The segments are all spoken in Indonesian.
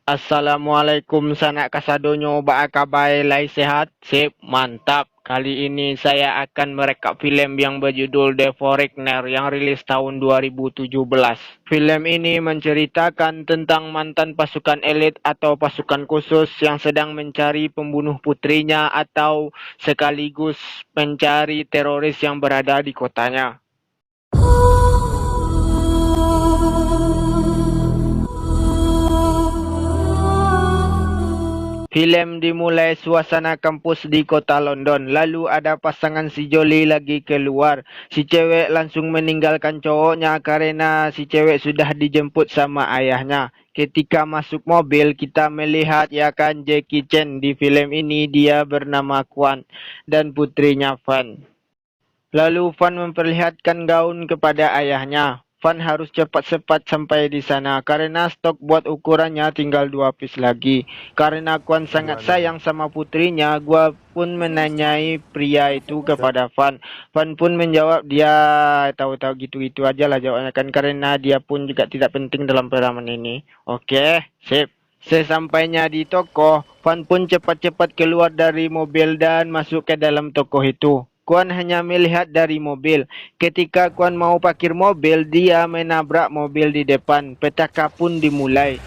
Assalamualaikum sanak kasadonyo kabai lai sehat sip mantap. Kali ini saya akan merekap film yang berjudul The Foreigner yang rilis tahun 2017. Film ini menceritakan tentang mantan pasukan elit atau pasukan khusus yang sedang mencari pembunuh putrinya atau sekaligus mencari teroris yang berada di kotanya. Film dimulai suasana kampus di kota London. Lalu ada pasangan si Jolie lagi keluar. Si cewek langsung meninggalkan cowoknya karena si cewek sudah dijemput sama ayahnya. Ketika masuk mobil kita melihat ya kan Jackie Chan. Di film ini dia bernama Kwan dan putrinya Fan. Lalu Fan memperlihatkan gaun kepada ayahnya. Fan harus cepat-cepat sampai di sana karena stok buat ukurannya tinggal 2 piece lagi. Karena Kwan sangat sayang sama putrinya, gua pun menanyai pria itu kepada Fan. Fan pun menjawab dia tahu-tahu gitu-gitu aja lah jawabnya kan karena dia pun juga tidak penting dalam peraman ini. Oke, sip. Sesampainya di toko, Fan pun cepat-cepat keluar dari mobil dan masuk ke dalam toko itu. Kwan hanya melihat dari mobil. Ketika Kwan mau parkir mobil, dia menabrak mobil di depan. Petaka pun dimulai.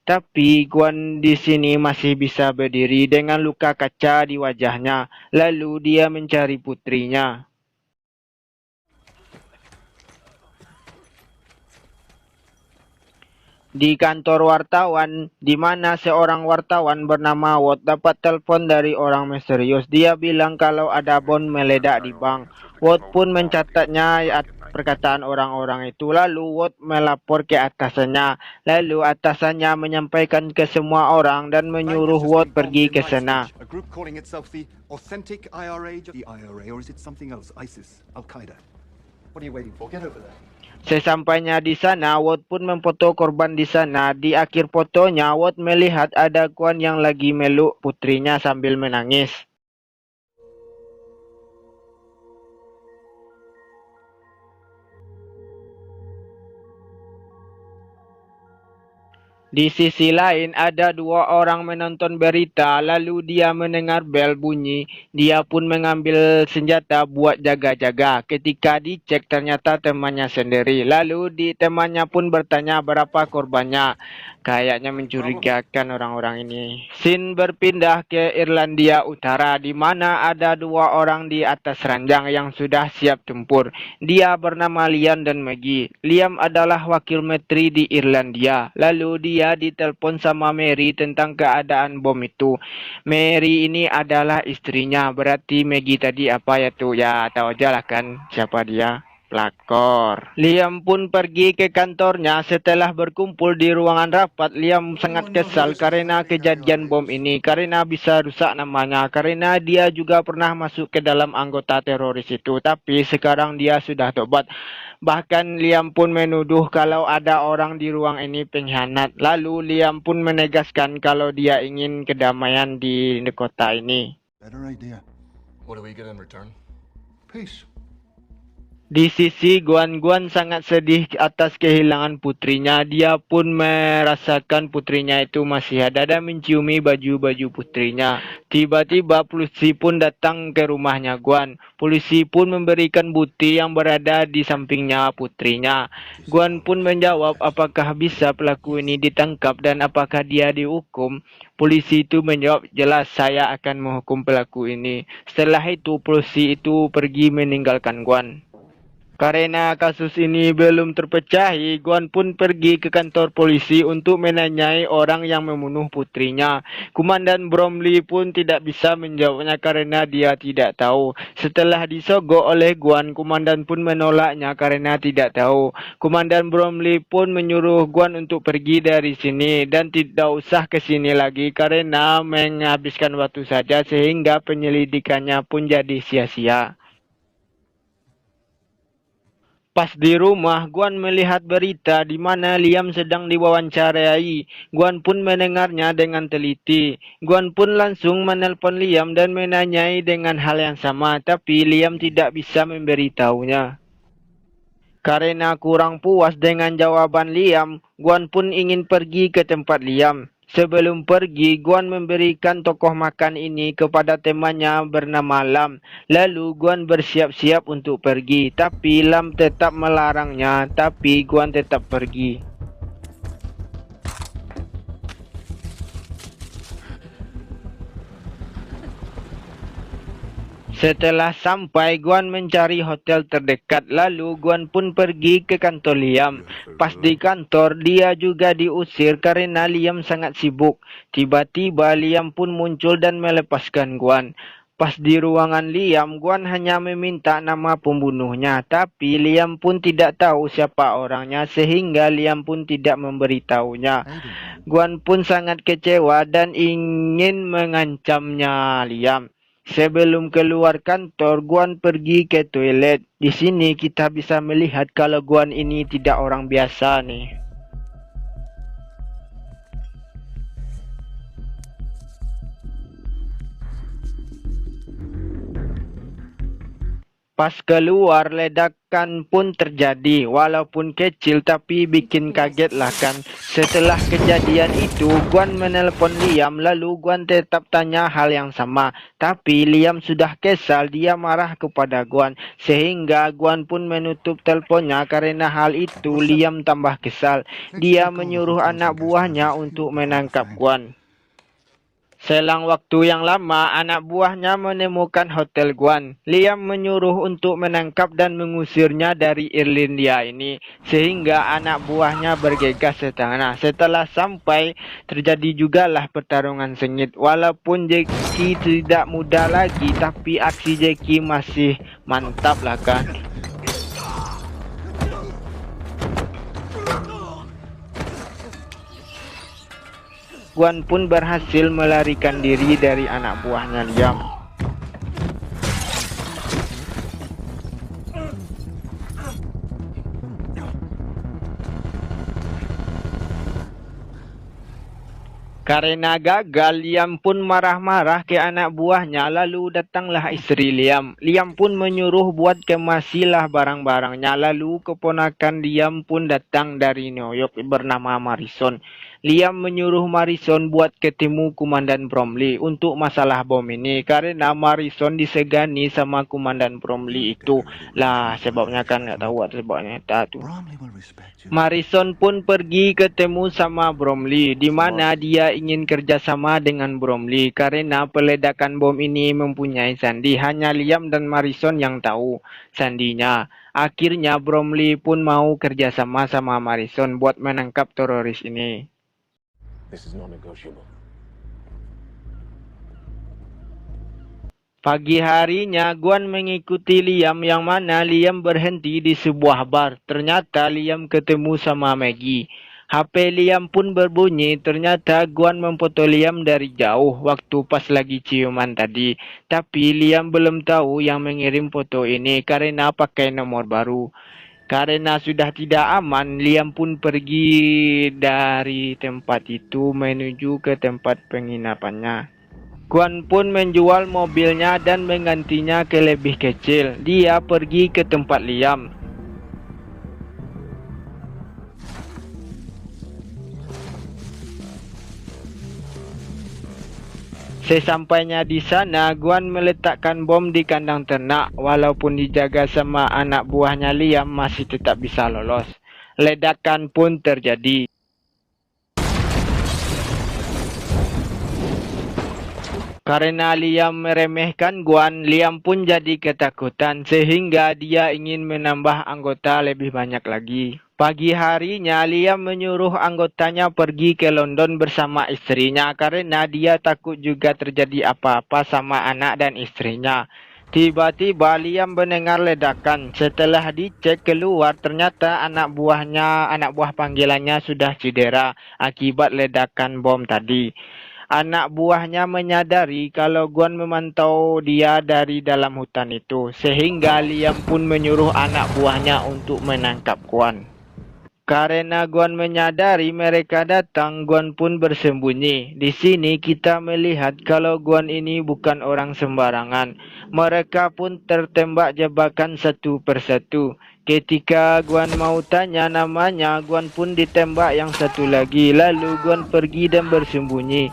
Tapi Kwan di sini masih bisa berdiri dengan luka kaca di wajahnya. Lalu dia mencari putrinya. Di kantor wartawan, di mana seorang wartawan bernama Watt dapat telepon dari orang misterius. Dia bilang kalau ada bom meledak di bank. Watt pun mencatatnya perkataan orang-orang itu. Lalu Watt melapor ke atasannya. Lalu atasannya menyampaikan ke semua orang dan menyuruh Watt pergi ke sana. Sesampainya di sana, Watt pun memfoto korban di sana. Di akhir fotonya, Watt melihat ada Kwan yang lagi meluk putrinya sambil menangis. Di sisi lain ada 2 orang menonton berita, lalu dia mendengar bel bunyi. Dia pun mengambil senjata buat jaga-jaga. Ketika dicek ternyata temannya sendiri. Lalu temannya pun bertanya berapa korbannya. Kayaknya mencurigakan orang-orang ini. Scene berpindah ke Irlandia Utara di mana ada 2 orang di atas ranjang yang sudah siap tempur. Dia bernama Liam dan Maggie. Liam adalah wakil menteri di Irlandia. Lalu dia ditelepon sama Mary tentang keadaan bom itu. Mary ini adalah istrinya. Berarti Maggie tadi apa ya tuh? Ya tahu aja lah kan siapa dia. Pelakor. Liam pun pergi ke kantornya. Setelah berkumpul di ruangan rapat, Liam sangat kesal karena kejadian bom ini. Karena bisa rusak namanya. Karena dia juga pernah masuk ke dalam anggota teroris itu. Tapi sekarang dia sudah tobat. Bahkan Liam pun menuduh kalau ada orang di ruang ini pengkhianat. Lalu Liam pun menegaskan kalau dia ingin kedamaian di kota ini. Better idea. What do we get in return? Peace. Di sisi Guan sangat sedih atas kehilangan putrinya. Dia pun merasakan putrinya itu masih ada dan menciumi baju-baju putrinya. Tiba-tiba polisi pun datang ke rumahnya Guan. Polisi pun memberikan bukti yang berada di sampingnya putrinya. Guan pun menjawab apakah bisa pelaku ini ditangkap dan apakah dia dihukum. Polisi itu menjawab jelas saya akan menghukum pelaku ini. Setelah itu polisi itu pergi meninggalkan Guan. Karena kasus ini belum terpecahi, Guan pun pergi ke kantor polisi untuk menanyai orang yang membunuh putrinya. Komandan Bromley pun tidak bisa menjawabnya karena dia tidak tahu. Setelah disogok oleh Guan, komandan pun menolaknya karena tidak tahu. Komandan Bromley pun menyuruh Guan untuk pergi dari sini dan tidak usah ke sini lagi karena menghabiskan waktu saja sehingga penyelidikannya pun jadi sia-sia. Pas di rumah, Guan melihat berita di mana Liam sedang diwawancarai. Guan pun mendengarnya dengan teliti. Guan pun langsung menelpon Liam dan menanyai dengan hal yang sama, tapi Liam tidak bisa memberitahunya. Karena kurang puas dengan jawaban Liam, Guan pun ingin pergi ke tempat Liam. Sebelum pergi, Guan memberikan tokoh makan ini kepada temannya bernama Lam. Lalu Guan bersiap-siap untuk pergi, tapi Lam tetap melarangnya, tapi Guan tetap pergi. Setelah sampai, Guan mencari hotel terdekat. Lalu Guan pun pergi ke kantor Liam. Pas di kantor, dia juga diusir karena Liam sangat sibuk. Tiba-tiba Liam pun muncul dan melepaskan Guan. Pas di ruangan Liam, Guan hanya meminta nama pembunuhnya. Tapi Liam pun tidak tahu siapa orangnya sehingga Liam pun tidak memberitahunya. Guan pun sangat kecewa dan ingin mengancamnya Liam. Sebelum keluar kantor, Guan pergi ke toilet. Di sini kita bisa melihat kalau Guan ini tidak orang biasa nih. Pas keluar, ledakan pun terjadi. Walaupun kecil tapi bikin kaget lah kan. Setelah kejadian itu, Guan menelpon Liam. Lalu Guan tetap tanya hal yang sama. Tapi Liam sudah kesal, dia marah kepada Guan. Sehingga Guan pun menutup teleponnya. Karena hal itu Liam tambah kesal. Dia menyuruh anak buahnya untuk menangkap Guan. Selang waktu yang lama, anak buahnya menemukan hotel Guan. Liam menyuruh untuk menangkap dan mengusirnya dari Irlandia ini, sehingga anak buahnya bergegas ke sana. Setelah sampai, terjadi jugalah pertarungan sengit. Walaupun Jackie tidak muda lagi, tapi aksi Jackie masih mantap lah kan. Guan pun berhasil melarikan diri dari anak buahnya Liam. Karena gagal, Liam pun marah-marah ke anak buahnya. Lalu datanglah istri Liam. Liam pun menyuruh buat kemasilah barang-barangnya. Lalu keponakan Liam pun datang dari New York bernama Marison. Liam menyuruh Marison buat ketemu Komandan Bromley untuk masalah bom ini. Karena Marison disegani sama Komandan Bromley itu. Lah sebabnya kan nggak tahu sebabnya tuh. Marison pun pergi ketemu sama Bromley, di mana dia ingin kerjasama dengan Bromley karena peledakan bom ini mempunyai sandi. Hanya Liam dan Marison yang tahu sandinya. Akhirnya Bromley pun mau kerjasama sama Marison buat menangkap teroris ini. This is non-negotiable. Pagi harinya, Guan mengikuti Liam yang mana Liam berhenti di sebuah bar. Ternyata Liam ketemu sama Maggie. HP Liam pun berbunyi. Ternyata Guan memfoto Liam dari jauh waktu pas lagi ciuman tadi. Tapi Liam belum tahu yang mengirim foto ini karena pakai nomor baru. Karena sudah tidak aman, Liam pun pergi dari tempat itu menuju ke tempat penginapannya. Guan pun menjual mobilnya dan menggantinya ke lebih kecil. Dia pergi ke tempat Liam. Sesampainya di sana, Guan meletakkan bom di kandang ternak. Walaupun dijaga sama anak buahnya Liam, masih tetap bisa lolos. Ledakan pun terjadi. Karena Liam meremehkan Guan, Liam pun jadi ketakutan sehingga dia ingin menambah anggota lebih banyak lagi. Pagi harinya, Liam menyuruh anggotanya pergi ke London bersama istrinya karena dia takut juga terjadi apa-apa sama anak dan istrinya. Tiba-tiba Liam mendengar ledakan. Setelah dicek keluar, ternyata anak buah panggilannya sudah cedera akibat ledakan bom tadi. Anak buahnya menyadari kalau Guan memantau dia dari dalam hutan itu, sehingga Liam pun menyuruh anak buahnya untuk menangkap Guan. Karena Guan menyadari mereka datang, Guan pun bersembunyi. Di sini kita melihat kalau Guan ini bukan orang sembarangan. Mereka pun tertembak jebakan satu persatu. Ketika Guan mau tanya namanya, Guan pun ditembak yang satu lagi. Lalu Guan pergi dan bersembunyi.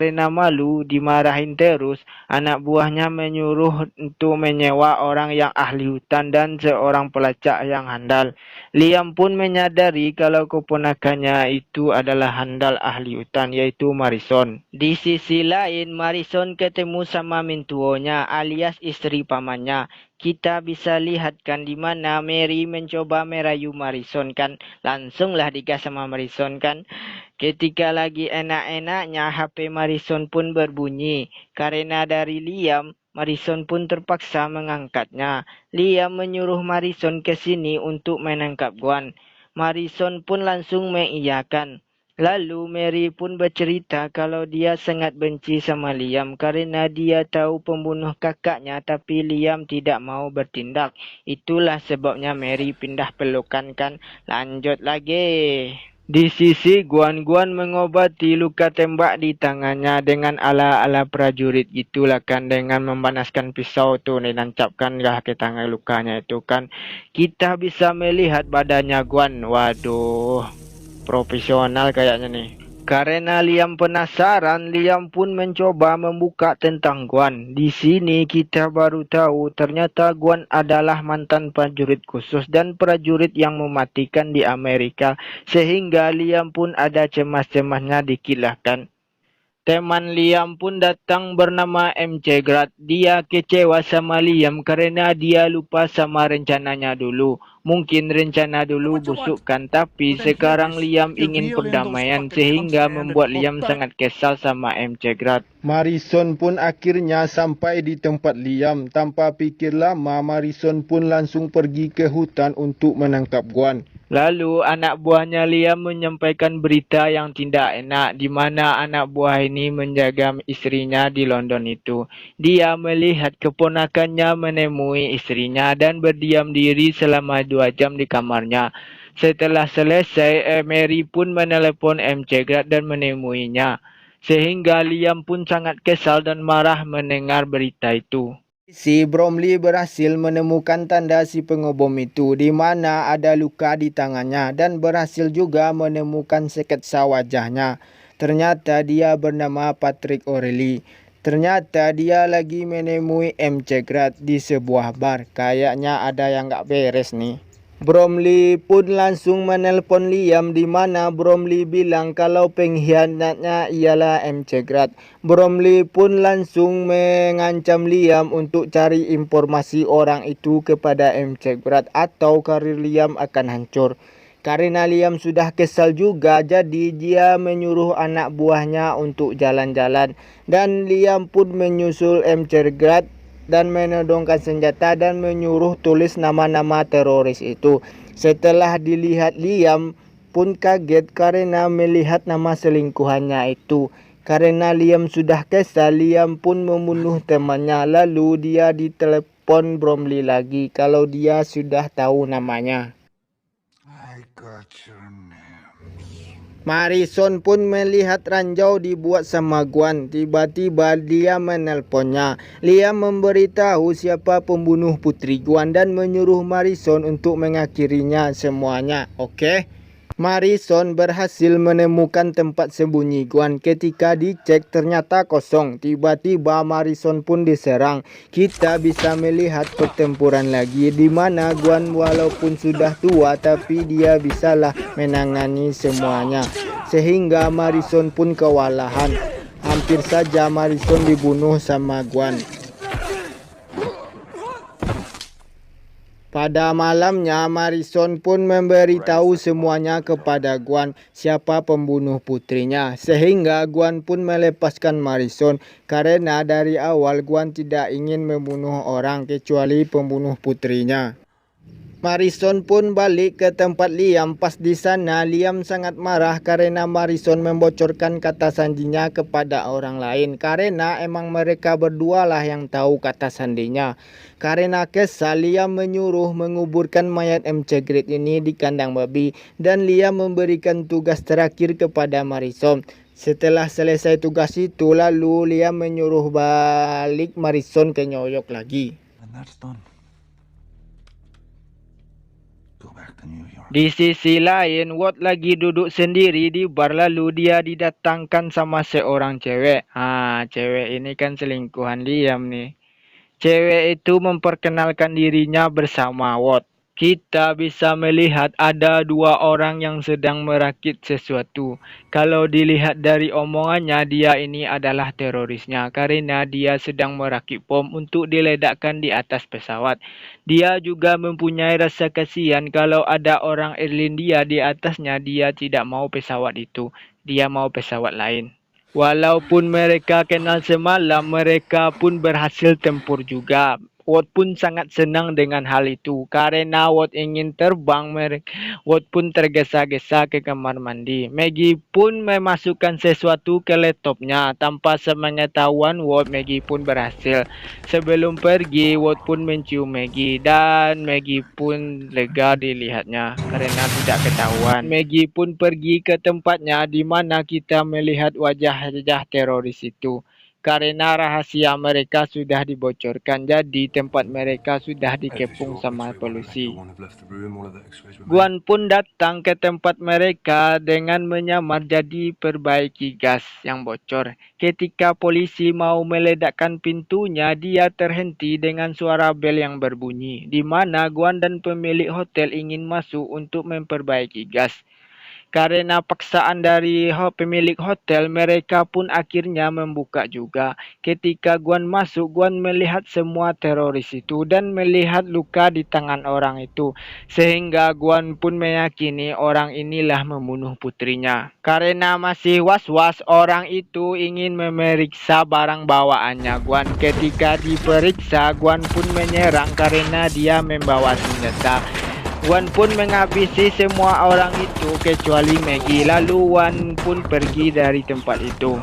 Karena malu dimarahin terus, anak buahnya menyuruh untuk menyewa orang yang ahli hutan dan seorang pelacak yang handal. Liam pun menyadari kalau keponakannya itu adalah handal ahli hutan, yaitu Marison. Di sisi lain, Marison ketemu sama mentuonya alias istri pamannya. Kita bisa lihat kan di mana Mary mencoba merayu Marison kan. Langsunglah digas sama Marison kan. Ketika lagi enak-enaknya, HP Marison pun berbunyi. Karena dari Liam, Marison pun terpaksa mengangkatnya. Liam menyuruh Marison ke sini untuk menangkap Guan. Marison pun langsung mengiyakan. Lalu Mary pun bercerita kalau dia sangat benci sama Liam karena dia tahu pembunuh kakaknya, tapi Liam tidak mau bertindak. Itulah sebabnya Mary pindah pelukan kan. Lanjut lagi. Di sisi Guan mengobati luka tembak di tangannya dengan ala-ala prajurit gitulah kan, dengan memanaskan pisau tuh dinancapkan ke tangan lukanya itu kan. Kita bisa melihat badannya Guan. Waduh, profesional kayaknya nih. Karena Liam penasaran, Liam pun mencoba membuka tentang Guan. Di sini kita baru tahu ternyata Guan adalah mantan prajurit khusus dan prajurit yang mematikan di Amerika. Sehingga Liam pun ada cemas-cemasnya dikit lah kan. Teman Liam pun datang bernama MC Grad. Dia kecewa sama Liam karena dia lupa sama rencananya dulu. Mungkin rencana dulu busuk kan, tapi sekarang Liam ingin perdamaian sehingga membuat Liam sangat kesal sama MC Grad. Marison pun akhirnya sampai di tempat Liam. Tanpa pikir lama, Marison pun langsung pergi ke hutan untuk menangkap Guan. Lalu anak buahnya Liam menyampaikan berita yang tidak enak di mana anak buah ini menjaga istrinya di London itu. Dia melihat keponakannya menemui istrinya dan berdiam diri selama 2 jam di kamarnya. Setelah selesai, Mary pun menelepon MC Grad dan menemuinya. Sehingga Liam pun sangat kesal dan marah mendengar berita itu. Si Bromley berhasil menemukan tanda si pengobom itu di mana ada luka di tangannya dan berhasil juga menemukan sketsa wajahnya. Ternyata dia bernama Patrick O'Reilly. Ternyata dia lagi menemui MC Grad di sebuah bar. Kayaknya ada yang gak beres nih. Bromley pun langsung menelpon Liam di mana Bromley bilang kalau pengkhianatnya ialah MC Grad. Bromley pun langsung mengancam Liam untuk cari informasi orang itu kepada MC Grad atau karir Liam akan hancur. Karena Liam sudah kesal juga, jadi dia menyuruh anak buahnya untuk jalan-jalan. Dan Liam pun menyusul MC Grad dan menodongkan senjata dan menyuruh tulis nama-nama teroris itu. Setelah dilihat, Liam pun kaget karena melihat nama selingkuhannya itu. Karena Liam sudah kesal, Liam pun membunuh temannya. Lalu dia ditelepon Bromley lagi kalau dia sudah tahu namanya. I got your name. Marison pun melihat ranjau dibuat sama Guan. Tiba-tiba dia menelponnya. Liam memberitahu siapa pembunuh putri Guan dan menyuruh Marison untuk mengakhirinya semuanya. Oke? Marison berhasil menemukan tempat sembunyi Guan. Ketika dicek ternyata kosong. Tiba-tiba Marison pun diserang. Kita bisa melihat pertempuran lagi di mana Guan walaupun sudah tua tapi dia bisalah menangani semuanya. Sehingga Marison pun kewalahan. Hampir saja Marison dibunuh sama Guan. Pada malamnya, Marison pun memberitahu semuanya kepada Guan siapa pembunuh putrinya. Sehingga Guan pun melepaskan Marison karena dari awal Guan tidak ingin membunuh orang kecuali pembunuh putrinya. Marison pun balik ke tempat Liam. Pas di sana, Liam sangat marah karena Marison membocorkan kata sandinya kepada orang lain. Karena emang mereka berdua lah yang tahu kata sandinya. Karena kesal, Liam menyuruh menguburkan mayat MC Grade ini di kandang babi. Dan Liam memberikan tugas terakhir kepada Marison. Setelah selesai tugas itu, lalu Liam menyuruh balik Marison ke New York lagi. And that's done. Go back to New York. Di sisi lain, Ward lagi duduk sendiri di bar lalu dia didatangkan sama seorang cewek. Cewek ini kan selingkuhan Liam nih. Cewek itu memperkenalkan dirinya bersama Ward. Kita bisa melihat ada dua orang yang sedang merakit sesuatu. Kalau dilihat dari omongannya, dia ini adalah terorisnya karena dia sedang merakit bom untuk diledakkan di atas pesawat. Dia juga mempunyai rasa kasihan kalau ada orang Irlandia di atasnya. Dia tidak mau pesawat itu. Dia mau pesawat lain. Walaupun mereka kenal semalam, mereka pun berhasil tempur juga. Ward pun sangat senang dengan hal itu. Karena Ward ingin terbang, Ward pun tergesa-gesa ke kamar mandi. Maggie pun memasukkan sesuatu ke laptopnya. Tanpa sepengetahuan Ward, Maggie pun berhasil. Sebelum pergi, Ward pun mencium Maggie. Dan Maggie pun lega dilihatnya karena tidak ketahuan. Maggie pun pergi ke tempatnya di mana kita melihat wajah-wajah teroris itu. Karena rahasia mereka sudah dibocorkan, jadi tempat mereka sudah dikepung sama polisi. Guan pun datang ke tempat mereka dengan menyamar jadi perbaiki gas yang bocor. Ketika polisi mau meledakkan pintunya, dia terhenti dengan suara bel yang berbunyi, di mana Guan dan pemilik hotel ingin masuk untuk memperbaiki gas. Karena paksaan dari pemilik hotel, mereka pun akhirnya membuka juga. Ketika Guan masuk, Guan melihat semua teroris itu dan melihat luka di tangan orang itu. Sehingga Guan pun meyakini orang inilah membunuh putrinya. Karena masih was-was, orang itu ingin memeriksa barang bawaannya Guan. Ketika diperiksa, Guan pun menyerang karena dia membawa senjata. Wan pun menghabisi semua orang itu kecuali Maggie. Lalu Wan pun pergi dari tempat itu.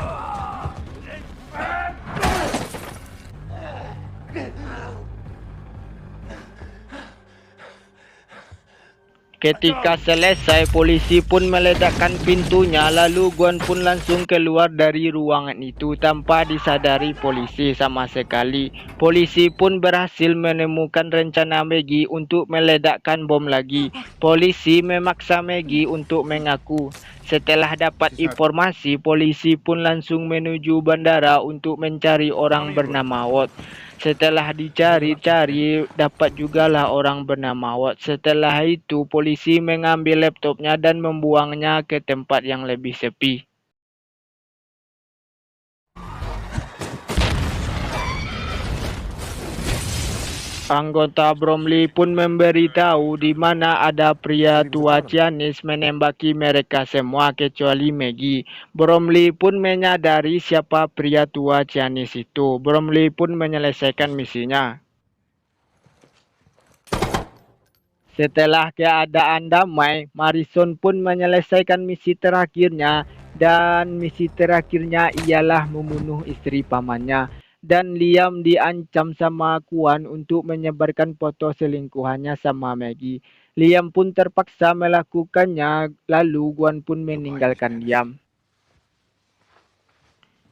Ketika selesai, polisi pun meledakkan pintunya. Lalu Guan pun langsung keluar dari ruangan itu tanpa disadari polisi sama sekali. Polisi pun berhasil menemukan rencana Maggie untuk meledakkan bom lagi. Polisi memaksa Maggie untuk mengaku. Setelah dapat informasi, polisi pun langsung menuju bandara untuk mencari orang bernama Ward. Setelah dicari-cari, dapat jugalah orang bernama Ward. Setelah itu, polisi mengambil laptopnya dan membuangnya ke tempat yang lebih sepi. Anggota Bromley pun memberitahu di mana ada pria tua Cianis menembaki mereka semua kecuali Maggie. Bromley pun menyadari siapa pria tua Cianis itu. Bromley pun menyelesaikan misinya. Setelah keadaan damai, Marison pun menyelesaikan misi terakhirnya. Dan misi terakhirnya ialah membunuh istri pamannya. Dan Liam diancam sama Guan untuk menyebarkan foto selingkuhannya sama Maggie. Liam pun terpaksa melakukannya, lalu Guan pun meninggalkan Liam.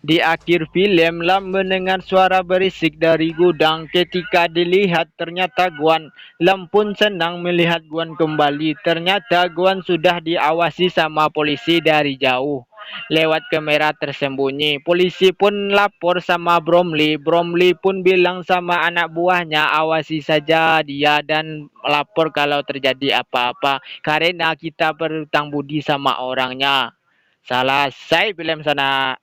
Di akhir film, Lam mendengar suara berisik dari gudang. Ketika dilihat, ternyata Guan. Lam pun senang melihat Guan kembali. Ternyata Guan sudah diawasi sama polisi dari jauh lewat kamera tersembunyi. Polisi pun lapor sama Bromley. Bromley pun bilang sama anak buahnya, awasi saja dia dan lapor kalau terjadi apa-apa. Karena kita berhutang budi sama orangnya. Selesai film sana.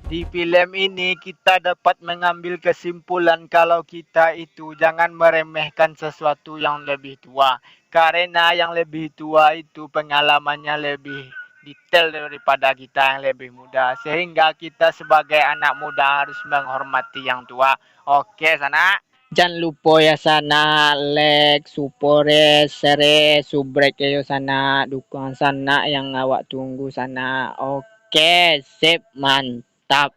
Di film ini kita dapat mengambil kesimpulan kalau kita itu jangan meremehkan sesuatu yang lebih tua. Karena yang lebih tua itu pengalamannya lebih detail daripada kita yang lebih muda. Sehingga kita sebagai anak muda harus menghormati yang tua. Oke, sana. Jangan lupa ya sana like, support, share, subrek ya sana, dukung sana yang awak tunggu sana. Oke, sip, mantap.